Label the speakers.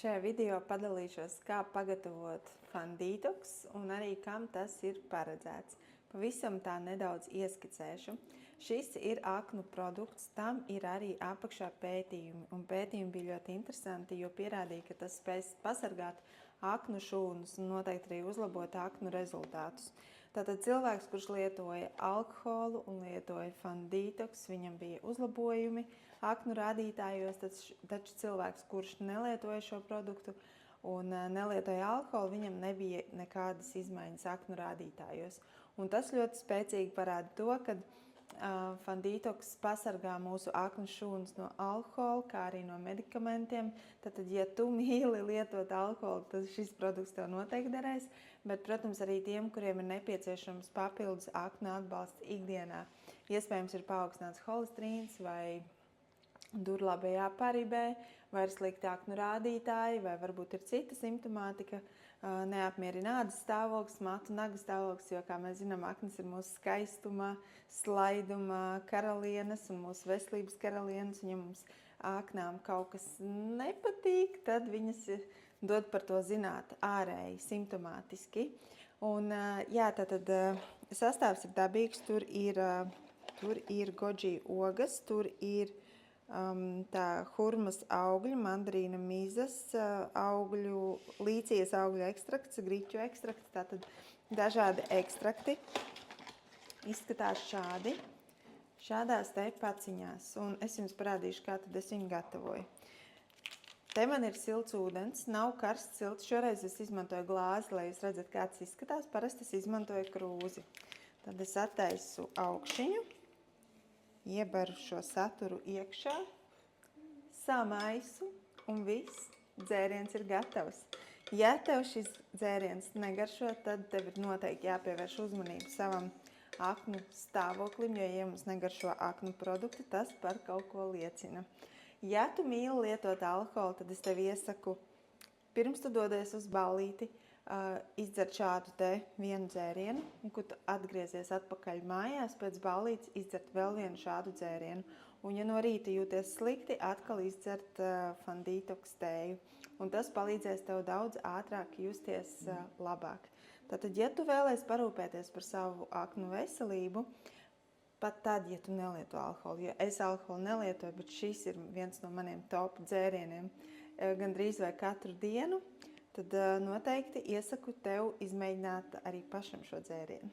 Speaker 1: Šajā video padalīšos, kā pagatavot Fanditox un arī kam tas ir paredzēts. Pavisam tā nedaudz ieskicēšu. Šis ir aknu produkts, tam ir arī apakšā pētījumi. Un pētījumi bija ļoti interesanti, jo pierādīja, ka tas spēs pasargāt aknu šūnas un noteikti arī uzlabot aknu rezultātus. Tātad cilvēks, kurš lietoja alkoholu un lietoja Fanditox, viņam bija uzlabojumi aknu rādītājos, taču cilvēks, kurš nelietoja šo produktu un nelietoja alkoholu, viņam nebija nekādas izmaiņas aknu rādītājos. Un tas ļoti spēcīgi parāda to, ka Fanditox pasargā mūsu aknu šūnas no alkohola, kā arī no medikamentiem. Tātad, ja tu mīli lietot alkoholu, tad šis produkts tev noteikti derēs. Bet, protams, arī tiem, kuriem ir nepieciešams papildus aknu atbalsts ikdienā. Iespējams, ir paaugstināts holesterīns vai durlabējā paribē, vai ir slikti aknu rādītāji, vai varbūt ir cita simptomātika, neapmierina ādas stāvoklis, matu naga stāvoklis, jo, kā mēs zinām, aknas ir mūsu skaistuma, slaiduma karalienes un mūsu veselības karalienes, un ja mums aknām kaut kas nepatīk, tad viņas dod par to zināt ārēji, simptomātiski. Un, jā, tātad sastāvs ir dabīgs, tur ir goji ogas, tur ir tā hurmas augļi, mandarīna mizas, līcijas augļu ekstrakts, griķu ekstrakts, tātad dažādi ekstrakti. Izskatās šādi, šādās te paciņās, un es jums parādīšu, kā tad es viņu gatavoju. Te man ir silts ūdens, nav karsts silts, šoreiz es izmantoju glāzi, lai jūs redzat, kāds izskatās, parasti es izmantoju krūzi. Tad es attaisu augšiņu. Iebaru šo saturu iekšā, samaisu un viss, dzēriens ir gatavs. Ja tev šis dzēriens negaršo, tad tev ir noteikti jāpievērš uzmanību savam aknu stāvoklim, jo, ja mums negaršo aknu produkti, tas par kaut ko liecina. Ja tu mīli lietot alkoholu, tad es tev iesaku, pirms tu dodies uz ballīti, izdzert šādu te vienu dzērienu, un, kad tu atgriezies atpakaļ mājās, pēc ballītes izdzert vēl vienu šādu dzērienu. Un, ja no rīta jūties slikti, atkal izdzert Fanditox tēju. Un tas palīdzēs tev daudz ātrāk justies labāk. Tātad, ja tu vēlies parūpēties par savu aknu veselību, pat tad, ja tu nelieto alkoholu, jo es alkoholu nelietoju, bet šis ir viens no maniem top dzērieniem gandrīz vai katru dienu, tad noteikti iesaku tev izmēģināt arī pašam šo dzērienu.